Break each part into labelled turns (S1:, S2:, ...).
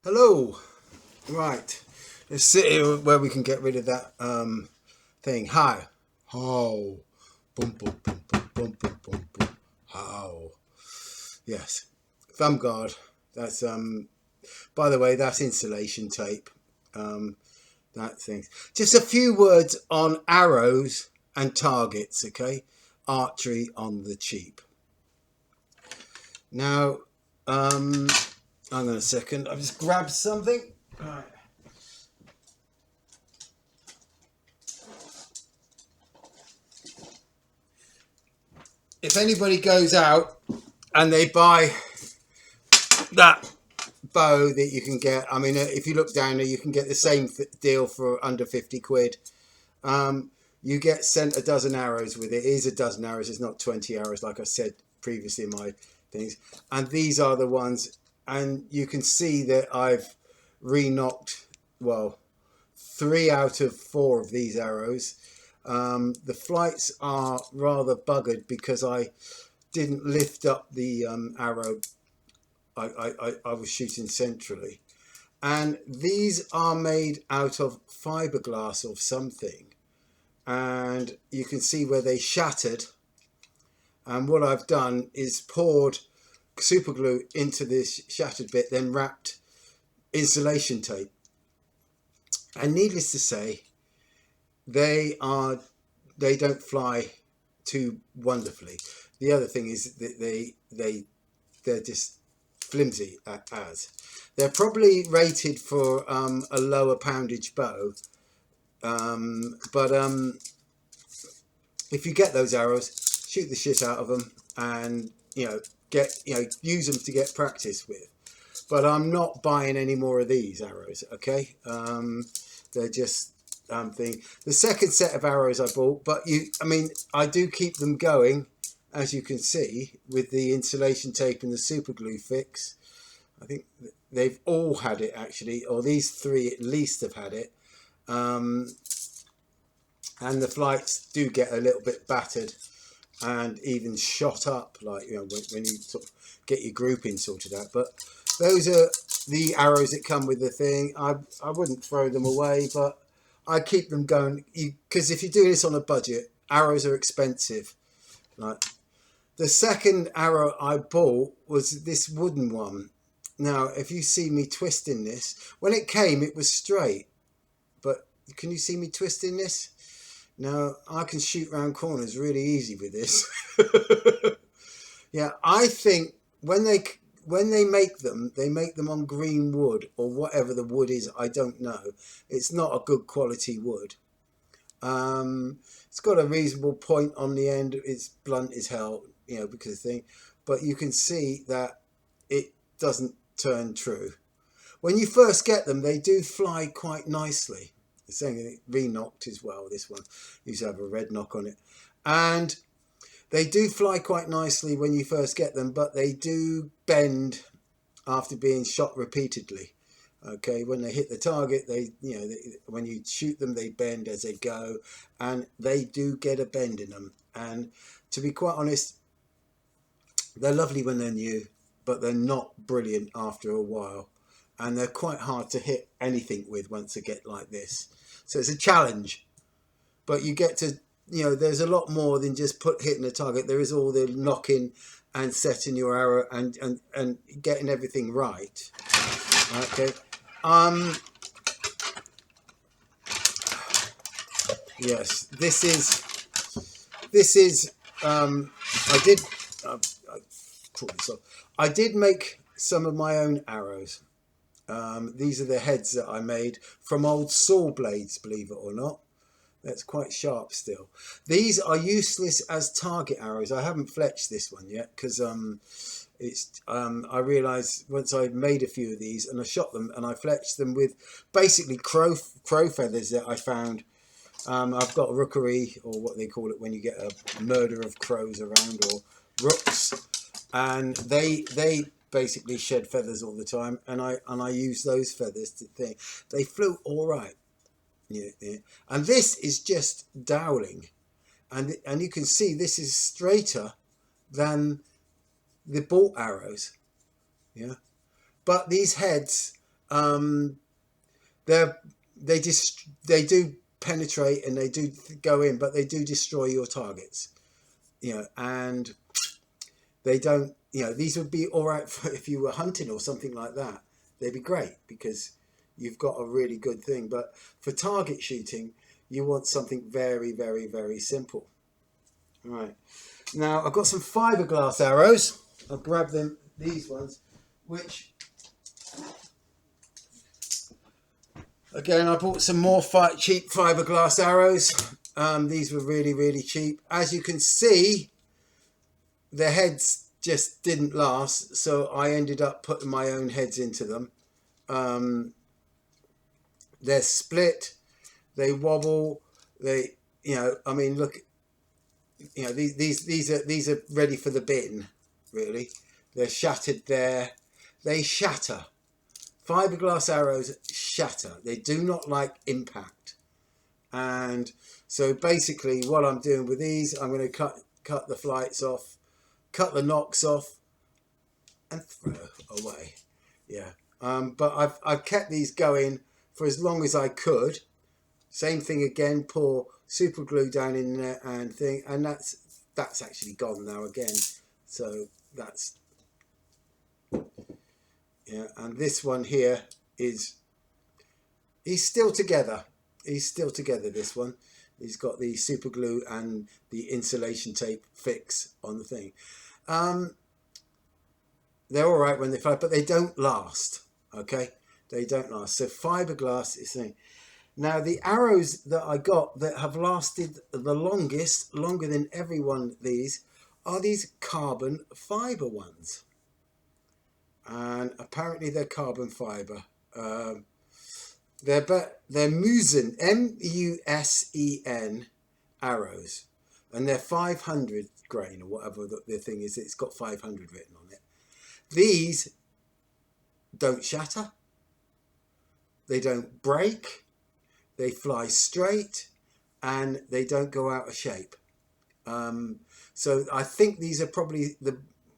S1: Hello. Right. Let's sit here where we can get rid of that thing. Hi. How. Boom, boom, boom, boom, boom, boom, boom, boom. How. Yes. Thumb guard. That's by the way, that's insulation tape. That thing. Just a few words on arrows and targets, okay? Archery on the cheap. Now, hang on a second. I've just grabbed something. All right. If anybody goes out and they buy that bow that you can get, I mean, if you look down there, you can get the same deal for under 50 quid. You get sent a dozen arrows with it. It is a dozen arrows. It's not 20 arrows like I said previously in my things. And these are the ones. And you can see that I've re-knocked, well, 3 out of 4 of these arrows. The flights are rather buggered because I didn't lift up the arrow. I was shooting centrally. And these are made out of fiberglass or something. And you can see where they shattered. And what I've done is poured super glue into this shattered bit, then wrapped insulation tape. And needless to say, they don't fly too wonderfully. The other thing is that they're just flimsy as. They're probably rated for a lower poundage bow, but if you get those arrows, shoot the shit out of them, and use them to get practice with. But I'm not buying any more of these arrows. Okay, they're just thing. The second set of arrows I bought, but I do keep them going, as you can see, with the insulation tape and the super glue fix. I think they've all had it actually, or these 3 at least have had it. And the flights do get a little bit battered and even shot up, like when you sort of get your grouping sorted out. But those are the arrows that come with the thing. I wouldn't throw them away, but I keep them going, because if you're doing this on a budget, arrows are expensive. Right. The second arrow I bought was this wooden one. Now, if you see me twisting this, when it came, it was straight. But can you see me twisting this? Now, I can shoot round corners really easy with this. Yeah, I think when they make them on green wood or whatever the wood is. I don't know. It's not a good quality wood. It's got a reasonable point on the end. It's blunt as hell, because of the thing. But you can see that it doesn't turn true. When you first get them, they do fly quite nicely. The saying re-knocked as well. This one used to have a red knock on it, and they do fly quite nicely when you first get them, but they do bend after being shot repeatedly. Okay, when they hit the target, when you shoot them, they bend as they go, and they do get a bend in them. And to be quite honest, they're lovely when they're new, but they're not brilliant after a while. And they're quite hard to hit anything with once they get like this. So it's a challenge. But you get to, there's a lot more than just hitting a target. There is all the knocking and setting your arrow and getting everything right. Okay. Yes, this is I did make some of my own arrows. These are the heads that I made from old saw blades, believe it or not. That's quite sharp still. These are useless as target arrows. I haven't fletched this one yet because I realised once I made a few of these and I shot them and I fletched them with basically crow feathers that I found. I've got a rookery, or what they call it when you get a murder of crows around, or rooks, and they basically shed feathers all the time, and I use those feathers to think they flew all right. Yeah. And this is just doweling, and you can see this is straighter than the bolt arrows. Yeah, but these heads they're they do penetrate and they do go in, but they do destroy your targets. And they don't. These would be all right for if you were hunting or something like that. They'd be great because you've got a really good thing. But for target shooting, you want something very, very, very simple. All right. Now I've got some fiberglass arrows. I'll grab them. These ones, which again I bought some more cheap fiberglass arrows. These were really, really cheap. As you can see, the heads just didn't last, so I ended up putting my own heads into them. They're split, they wobble, I mean, look, these are ready for the bin, really. They're shattered there. They shatter. Fiberglass arrows shatter. They do not like impact. And so basically what I'm doing with these, I'm going to cut the flights off, cut the nocks off, and throw away. Yeah. But I've kept these going for as long as I could. Same thing again, pour super glue down in there and that's actually gone now again. So that's, yeah. And this one here he's still together. He's still together, this one. He's got the super glue and the insulation tape fix on the thing. They're all right when they fly, but they don't last. Okay, they don't last. So fiberglass is the thing. Now the arrows that I got that have lasted the longest, longer than every one of these, are these carbon fiber ones. And apparently they're carbon fiber. They're Musen, M-U-S-E-N arrows, and they're 500 grain or whatever the thing is. It's got 500 written on it. These don't shatter. They don't break. They fly straight, and they don't go out of shape. So I think these are probably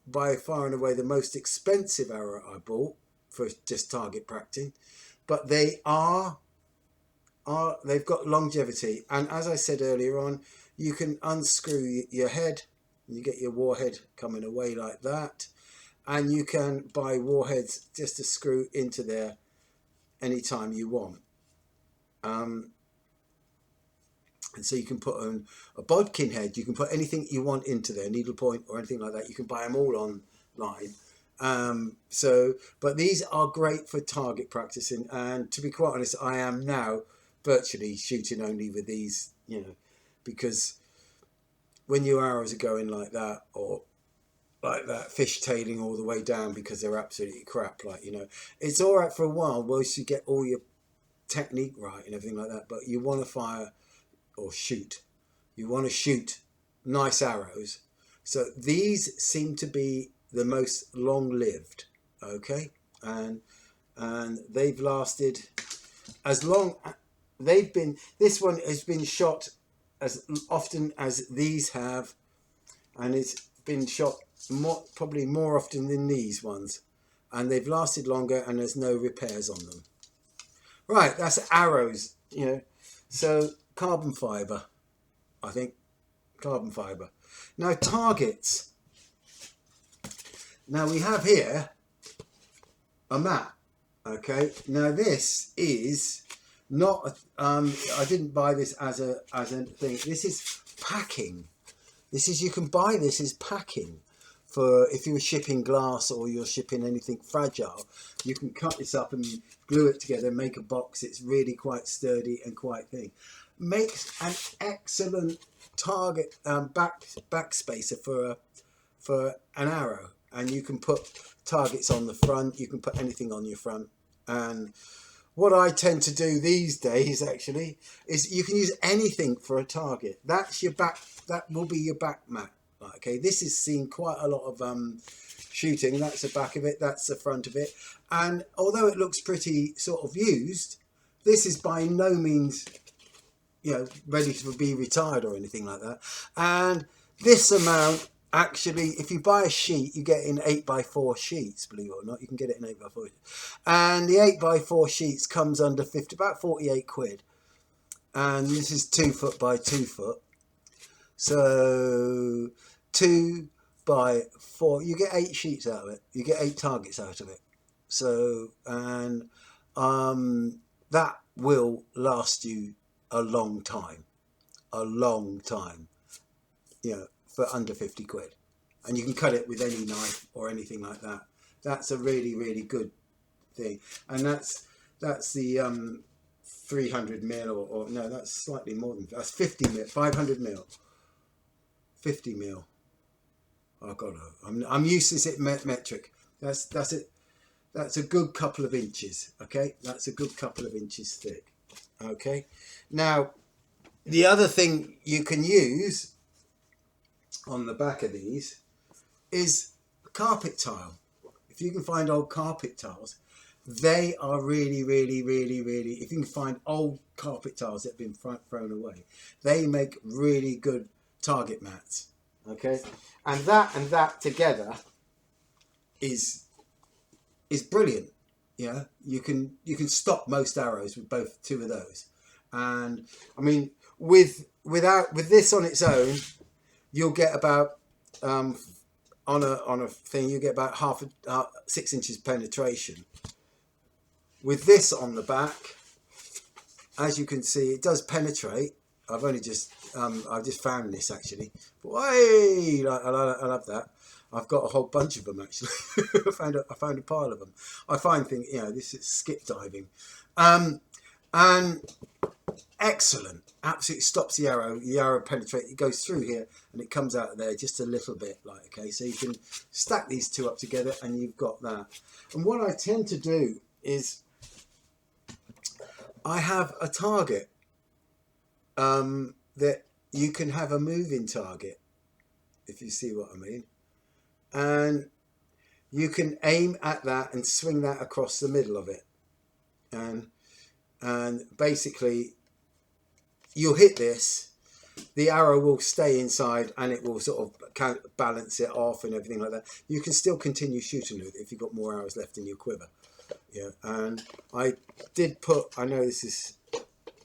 S1: by far and away the most expensive arrow I bought for just target practicing. But they've got longevity, and as I said earlier on, you can unscrew your head, you get your warhead coming away like that, and you can buy warheads just to screw into there anytime you want. And so you can put on a bodkin head, you can put anything you want into there, needlepoint or anything like that. You can buy them all online. But these are great for target practicing, and to be quite honest, I am now virtually shooting only with these, because when your arrows are going like that, or like that, fishtailing all the way down because they're absolutely crap, it's all right for a while once you get all your technique right and everything like that, but you want to fire or shoot, you want to shoot nice arrows. So these seem to be the most long-lived, okay, and they've lasted as long. This one has been shot as often as these have, and it's been shot probably more often than these ones, and they've lasted longer, and there's no repairs on them. Right, that's arrows, so carbon fiber, I think, carbon fiber. Now targets. Now we have here a mat. Okay. Now this is not. I didn't buy this as a thing. This is packing. You can buy this as packing for if you were shipping glass or you're shipping anything fragile. You can cut this up and glue it together and make a box. It's really quite sturdy and quite thin. Makes an excellent target back spacer for an arrow. And you can put targets on the front, you can put anything on your front. And what I tend to do these days actually is you can use anything for a target. That's your back, that will be your back mat. Okay, this is seen quite a lot of shooting. That's the back of it, that's the front of it. And although it looks pretty sort of used, this is by no means, ready to be retired or anything like that. And this amount actually, if you buy a sheet, you get in 8x4 sheets, believe it or not. You can get it in 8x4. And the 8x4 sheets comes under 50, about 48 quid. And this is 2 foot by 2 foot. So 2x4, you get 8 sheets out of it. You get 8 targets out of it. So, and that will last you a long time. A long time. You know, for under 50 quid. And you can cut it with any knife or anything like that. That's a really, really good thing. And that's the 300 mil or no, that's slightly more than, that's 50 mil, 500 mil, 50 mil. Oh God, I'm used to it metric. That's it. That's a good couple of inches. Okay, that's a good couple of inches thick. Okay, now the other thing you can use on the back of these is a carpet tile. If you can find old carpet tiles, they are really, really, really, really, if you can find old carpet tiles that have been thrown away, they make really good target mats. Okay, and that together is brilliant. Yeah, you can stop most arrows with both two of those. And I mean, with this on its own, you'll get about on a thing, you get about 6 inches penetration. With this on the back, as you can see, it does penetrate. I've only just I've just found this actually. But hey, I love that. I've got a whole bunch of them actually. I found a pile of them. I find things, you know, this is skip diving, and excellent. Absolutely stops the arrow. The arrow penetrates. It goes through here and it comes out of there just a little bit. Like, okay, so you can stack these two up together and you've got that. And what I tend to do is I have a target that you can have a moving target, if you see what I mean. And you can aim at that and swing that across the middle of it. And basically you'll hit this, the arrow will stay inside and it will sort of balance it off and everything like that. You can still continue shooting with it if you've got more arrows left in your quiver. Yeah, and I did put, I know this is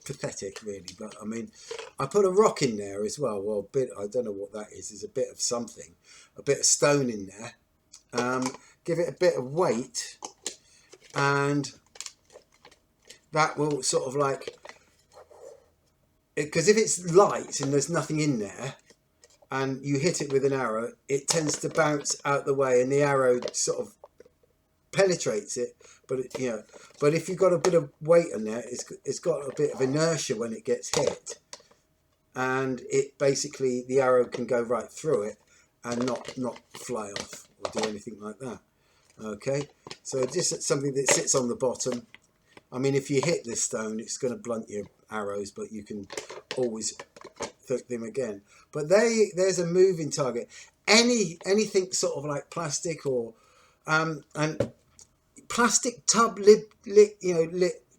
S1: pathetic really, but I mean, I put a rock in there as well. Well, a bit, I don't know what that is. There's a bit of something, a bit of stone in there. Give it a bit of weight, and that will sort of like, because if it's light and there's nothing in there, and you hit it with an arrow, it tends to bounce out the way, and the arrow sort of penetrates it. But you know, but if you've got a bit of weight in there, it's got a bit of inertia when it gets hit, and it basically, the arrow can go right through it and not fly off or do anything like that. Okay, so just something that sits on the bottom. I mean, if you hit this stone, it's going to blunt your arrows, but you can always hook them again. But there's a moving target. Anything sort of like plastic or and plastic tub lid,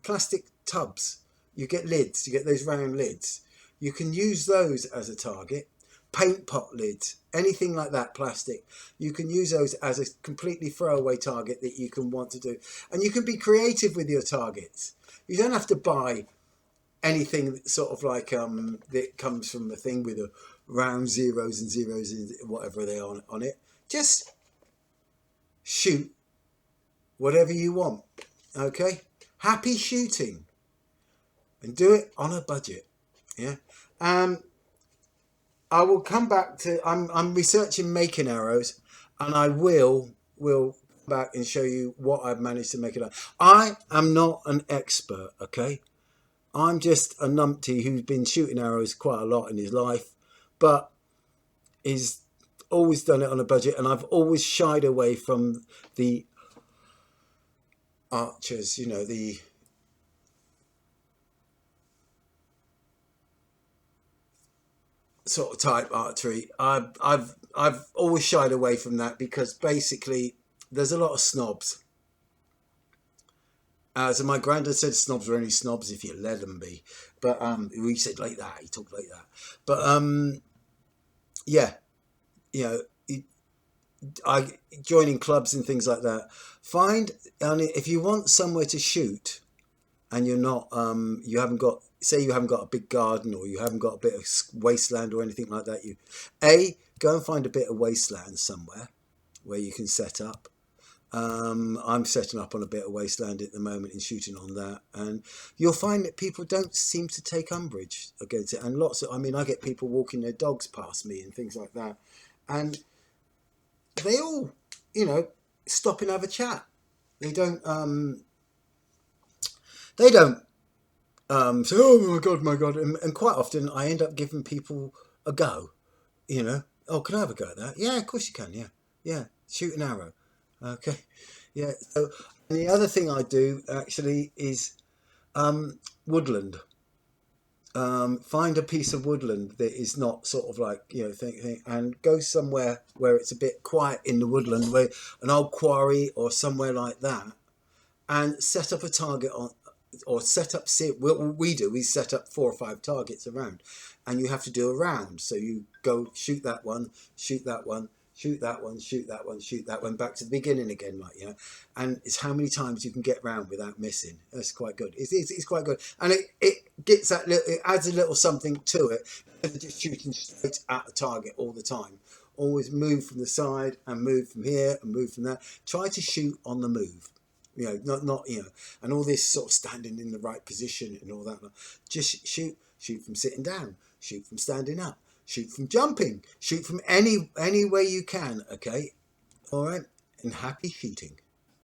S1: plastic tubs. You get lids. You get those round lids. You can use those as a target. Paint pot lids, anything like that, plastic. You can use those as a completely throwaway target that you can want to do. And you can be creative with your targets. You don't have to buy anything sort of like that comes from the thing with a round zeros and whatever they are on it. Just shoot whatever you want. Okay? Happy shooting. And do it on a budget. Yeah. I will come back to, I'm researching making arrows, and I will back and show you what I've managed to make it up. I am not an expert, okay? I'm just a numpty who's been shooting arrows quite a lot in his life, but he's always done it on a budget, and I've always shied away from the archers, you know, the sort of type archery. I've always shied away from that because basically there's a lot of snobs. So my granddad said snobs were only snobs if you let them be. But he said like that, he talked like that. But yeah, you know, joining clubs and things like that. Find, and if you want somewhere to shoot, and you're not, you haven't got, say you haven't got a big garden, or you haven't got a bit of wasteland or anything like that, you go and find a bit of wasteland somewhere where you can set up. I'm setting up on a bit of wasteland at the moment and shooting on that, and you'll find that people don't seem to take umbrage against it. And lots of, I mean, I get people walking their dogs past me and things like that, and they all, you know, stop and have a chat. They don't, they don't say, oh my god, and quite often I end up giving people a go. You know, oh, can I have a go at that? Yeah, of course you can. Yeah, yeah, shoot an arrow. Okay, yeah. So and the other thing I do actually is woodland. Find a piece of woodland that is not sort of like, you know, and go somewhere where it's a bit quiet in the woodland, where an old quarry or somewhere like that, and set up a target on, or set up, what we do, we set up 4 or 5 targets around, and you have to do a round. So you go shoot that one, shoot that one, shoot that one, shoot that one, shoot that one, back to the beginning again, like, you know. And it's how many times you can get round without missing. That's quite good. It's quite good, and it gets that little, it adds a little something to it, instead of just shooting straight at the target all the time. Always move from the side and move from here and move from there. Try to shoot on the move. You know, not you know, and all this sort of standing in the right position and all that. Just shoot from sitting down, shoot from standing up, shoot from jumping, shoot from any way you can. Okay, all right, and happy shooting.